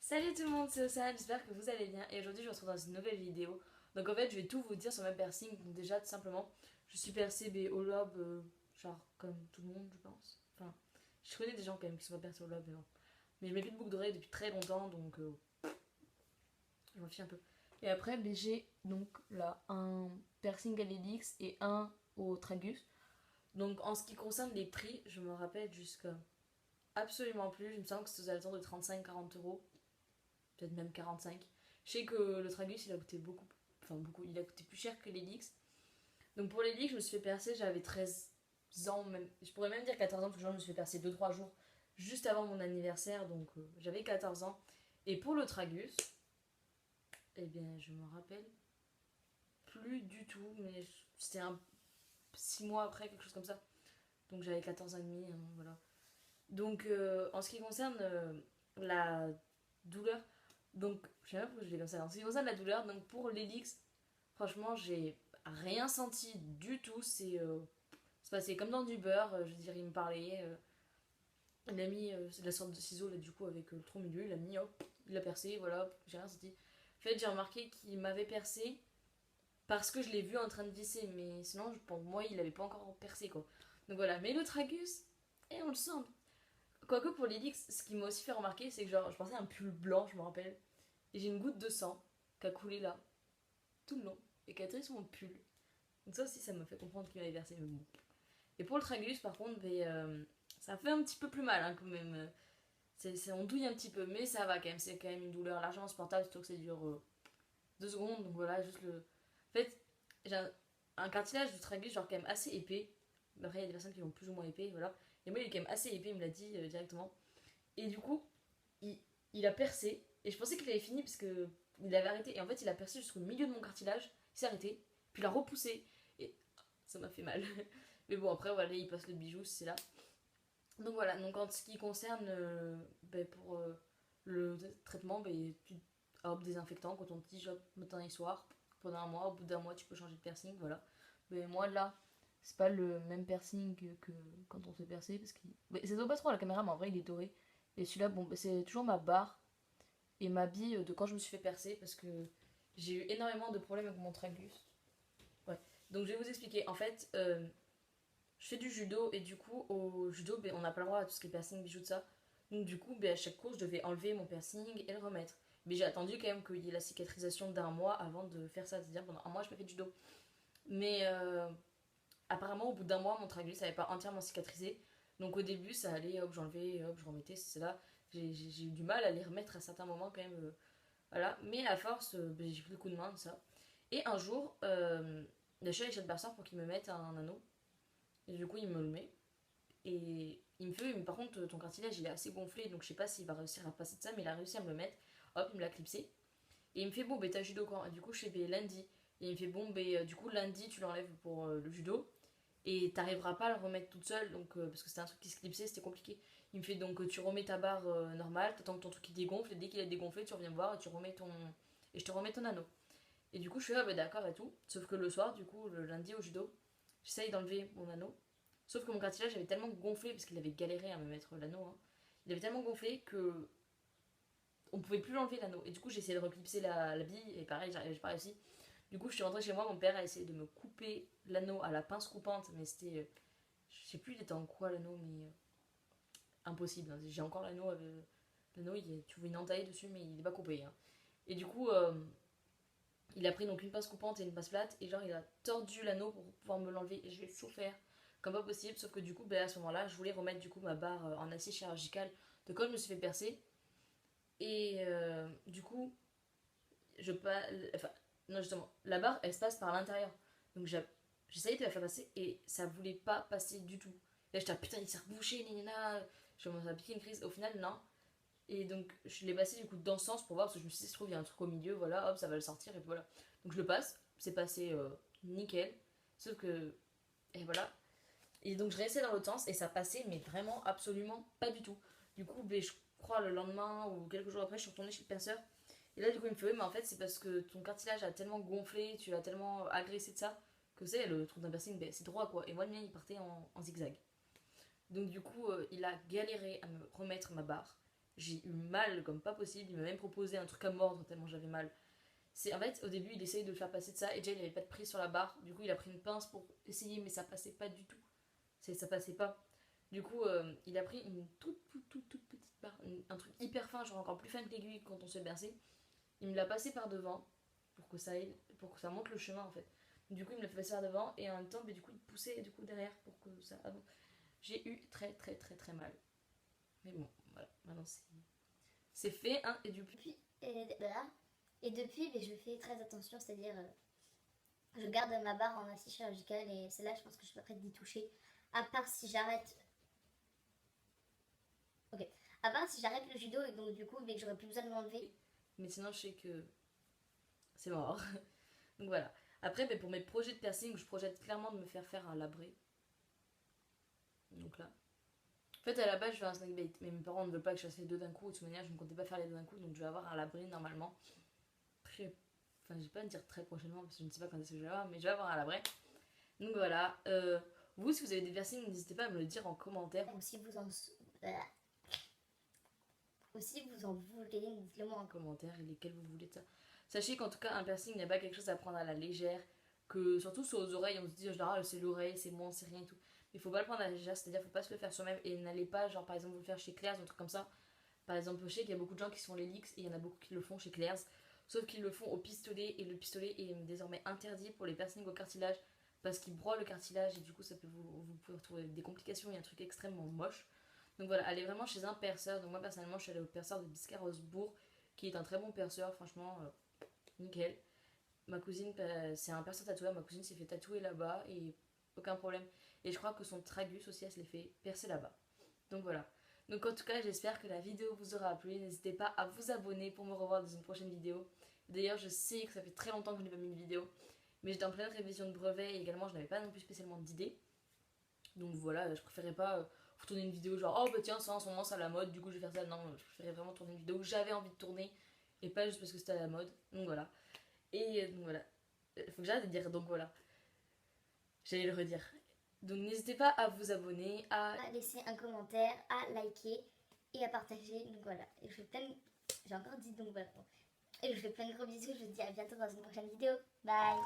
Salut tout le monde, c'est Océane, j'espère que vous allez bien et aujourd'hui je vous retrouve dans une nouvelle vidéo. Donc en fait je vais tout vous dire sur ma piercing. Donc déjà tout simplement je suis percée au lobe, genre comme tout le monde je pense. Enfin je connais des gens quand même qui sont pas percés au lobe mais bon. Mais je mets plus de boucle d'oreille depuis très longtemps donc je m'en fiche un peu. Et après j'ai donc là un piercing à l'hélix et un au tragus. Donc en ce qui concerne les prix je me rappelle jusqu'à absolument plus. Il me semble que c'était aux alentours de 35-40 euros, peut-être même 45. Je sais que le Tragus il a coûté beaucoup, enfin beaucoup, il a coûté plus cher que l'Helix. Donc pour l'Helix, je me suis fait percer, j'avais 13 ans, même, je pourrais même dire 14 ans, parce que je me suis fait percer 2-3 jours juste avant mon anniversaire, donc j'avais 14 ans. Et pour le Tragus, eh bien je me rappelle plus du tout, mais c'était 6 mois après, quelque chose comme ça. Donc j'avais 14 ans et demi, hein, voilà. Donc en ce qui concerne la douleur, donc je sais pas pourquoi je l'ai comme ça. En ce qui concerne la douleur, donc pour l'Helix, franchement j'ai rien senti du tout. C'est passé comme dans du beurre. Je veux dire, il me parlait. Il a mis la sorte de ciseau là du coup avec le trou au milieu, il a mis hop, il a percé, voilà, j'ai rien senti. En fait j'ai remarqué qu'il m'avait percé parce que je l'ai vu en train de visser, mais sinon pour moi il avait pas encore percé quoi. Donc voilà, mais le tragus, et on le sent. Quoique pour l'Helix, ce qui m'a aussi fait remarquer, c'est que genre, je pensais à un pull blanc, je me rappelle, et j'ai une goutte de sang qui a coulé là, tout le long, et qui a atterri sur mon pull. Donc ça aussi, ça m'a fait comprendre qu'il m'avait versé. Mais bon. Et pour le tragus, par contre, ça fait un petit peu plus mal hein, quand même. On douille un petit peu, mais ça va quand même. C'est quand même une douleur largement supportable, surtout que ça dure 2 secondes. Donc voilà, juste le. En fait, j'ai un cartilage du tragus, genre quand même assez épais. Après, il y a des personnes qui ont plus ou moins épais, voilà. Et moi, il est quand même assez épais, il me l'a dit directement. Et du coup, il, il a percé. Et je pensais qu'il avait fini parce que il avait arrêté. Et en fait, il a percé jusqu'au milieu de mon cartilage. Il s'est arrêté. Puis il a repoussé. Et ça m'a fait mal. Mais bon, après, voilà, il passe le bijou, c'est là. Donc voilà, donc en ce qui concerne pour le traitement, tu hop, désinfectant, quand on te dit hop, matin et soir, pendant un mois. Au bout d'un mois, tu peux changer de piercing, voilà. Mais moi là, c'est pas le même piercing que quand on se fait percer parce que ça se voit pas trop à la caméra, mais en vrai il est doré. Et celui-là, bon, c'est toujours ma barre et ma bille de quand je me suis fait percer parce que j'ai eu énormément de problèmes avec mon tragus. Ouais. Donc je vais vous expliquer. En fait, je fais du judo et du coup au judo on n'a pas le droit à tout ce qui est piercing, bijoux de ça. Donc du coup à chaque cours je devais enlever mon piercing et le remettre. Mais j'ai attendu quand même qu'il y ait la cicatrisation d'un mois avant de faire ça. C'est-à-dire pendant un mois je me fais du judo. Mais apparemment au bout d'un mois mon tragus n'avait pas entièrement cicatrisé. Donc au début ça allait, hop j'enlevais, hop je remettais, c'est là. J'ai eu du mal à les remettre à certains moments quand même. Voilà. Mais à force j'ai pris le coup de main de ça. Et un jour je suis allée chez le perceur pour qu'il me mette un anneau. Et du coup il me le met. Et il me fait, mais par contre, ton cartilage il est assez gonflé, donc je sais pas s'il va réussir à passer de ça, mais il a réussi à me le mettre. Hop, il me l'a clipsé. Et il me fait, bon, t'as judo quand? Et du coup, je fais, lundi. Et il me fait, bon, du coup, lundi, tu l'enlèves pour le judo. Et t'arriveras pas à le remettre toute seule, donc, parce que c'était un truc qui se clipsait, c'était compliqué. Il me fait, donc, tu remets ta barre normale, t'attends que ton truc il dégonfle, et dès qu'il a dégonflé, tu reviens me voir et tu remets ton. Et je te remets ton anneau. Et du coup, je fais, ah bah d'accord et tout. Sauf que le soir, du coup, le lundi au judo, j'essaye d'enlever mon anneau. Sauf que mon cartilage avait tellement gonflé, parce qu'il avait galéré à me mettre l'anneau, hein. Il avait tellement gonflé que on pouvait plus l'enlever l'anneau. Et du coup, j'ai essayé de reclipser la bille, et pareil, j'ai pas réussi. Du coup, je suis rentrée chez moi, mon père a essayé de me couper l'anneau à la pince coupante, mais c'était. Je sais plus, il était en quoi l'anneau, mais impossible, hein. J'ai encore l'anneau. L'anneau, tu vois une entaille dessus, mais il est pas coupé, hein. Et du coup, il a pris donc une pince coupante et une pince plate et genre il a tordu l'anneau pour pouvoir me l'enlever et j'ai souffert comme pas possible. Sauf que du coup à ce moment-là je voulais remettre du coup ma barre en acier chirurgical de quand je me suis fait percer. Et du coup je pas enfin non justement la barre elle se passe par l'intérieur. Donc j'essayais de la faire passer et ça voulait pas passer du tout. Là j'étais putain il s'est rebouché nina. Je commence à piquer une crise. Au final non. Et donc je l'ai passé du coup dans ce sens pour voir parce que je me suis dit, se trouve, il y a un truc au milieu, voilà, hop, ça va le sortir et puis voilà. Donc je le passe, c'est passé nickel. Sauf que. Et voilà. Et donc je restais dans l'autre sens et ça passait, mais vraiment absolument pas du tout. Du coup, je crois le lendemain ou quelques jours après, je suis retournée chez le perceur. Et là, du coup, il me fait, oui, mais en fait, c'est parce que ton cartilage a tellement gonflé, tu l'as tellement agressé de ça, que c'est le trou d'un piercing, c'est droit quoi. Et moi, le mien, il partait en zigzag. Donc du coup, il a galéré à me remettre ma barre. J'ai eu mal comme pas possible. Il m'a même proposé un truc à mordre tellement j'avais mal. En fait, au début, il essayait de le faire passer de ça et déjà il avait pas de prise sur la barre. Du coup, il a pris une pince pour essayer, mais ça passait pas du tout. Ça passait pas. Du coup, il a pris une toute petite barre, un truc hyper fin, genre encore plus fin que l'aiguille quand on se fait bercer. Il me l'a passé par devant pour que ça monte le chemin en fait. Du coup, il me l'a fait passer par devant et en même temps, mais du coup, il poussait du coup derrière pour que ça avance. J'ai eu très mal. Mais bon, voilà, maintenant c'est fait, hein, et du coup. Voilà. Et depuis, mais je fais très attention, c'est-à-dire je garde ma barre en acier chirurgical et celle-là, je pense que je suis pas prête d'y toucher. À part si j'arrête. Ok. À part si j'arrête le judo et donc du coup, mais que j'aurais plus besoin de l'enlever. Mais sinon, je sais que c'est mort. Donc voilà. Après, mais pour mes projets de piercing, je projette clairement de me faire un labré. Donc là. En fait, à la base, je fais un snackbait. Mais mes parents ne veulent pas que je fasse les deux d'un coup. De toute manière, je ne comptais pas faire les deux d'un coup. Donc je vais avoir un labré normalement. Très. Enfin, je vais pas dire très prochainement parce que je ne sais pas quand est-ce que je vais avoir. Mais je vais avoir un labré. Donc voilà. Vous, si vous avez des piercings, n'hésitez pas à me le dire en commentaire. Ou si vous en. Ou si vous en voulez, dites-le moi en commentaire et lesquels vous voulez de ça. Sachez qu'en tout cas, un piercing n'est pas quelque chose à prendre à la légère. Que surtout sur aux oreilles, on se dit genre c'est l'oreille, c'est bon, c'est rien et tout. Mais il faut pas le prendre à la légère, c'est-à-dire faut pas se le faire soi-même et n'allez pas, genre par exemple, vous le faire chez Claire's ou un truc comme ça. Par exemple, je sais qu'il y a beaucoup de gens qui se font les leaks et il y en a beaucoup qui le font chez Claire's. Sauf qu'ils le font au pistolet et le pistolet est désormais interdit pour les piercings au cartilage parce qu'il broie le cartilage et du coup ça peut vous pouvez retrouver des complications et un truc extrêmement moche. Donc voilà, allez vraiment chez un perceur. Donc moi personnellement je suis allée au perceur de Biscarrosse-Bourg qui est un très bon perceur, franchement nickel. Ma cousine, c'est un perceur tatoueur, ma cousine s'est fait tatouer là-bas et aucun problème. Et je crois que son tragus aussi elle se l'est fait percer là-bas. Donc voilà. Donc en tout cas j'espère que la vidéo vous aura plu. N'hésitez pas à vous abonner pour me revoir dans une prochaine vidéo. D'ailleurs je sais que ça fait très longtemps que je n'ai pas mis une vidéo. Mais j'étais en pleine révision de brevet et également je n'avais pas non plus spécialement d'idées. Donc voilà, je préférais pas vous tourner une vidéo genre oh bah tiens ça en ce moment c'est à la mode du coup je vais faire ça. Non, je préférais vraiment tourner une vidéo où j'avais envie de tourner et pas juste parce que c'était à la mode. Donc voilà. Et donc voilà. Faut que j'arrête de dire donc voilà. J'allais le redire. Donc n'hésitez pas à vous abonner, à laisser un commentaire, à liker et à partager. Donc voilà. Et je fais plein de... J'ai encore dit donc voilà. Et je vous fais plein de gros bisous. Je vous dis à bientôt dans une prochaine vidéo. Bye.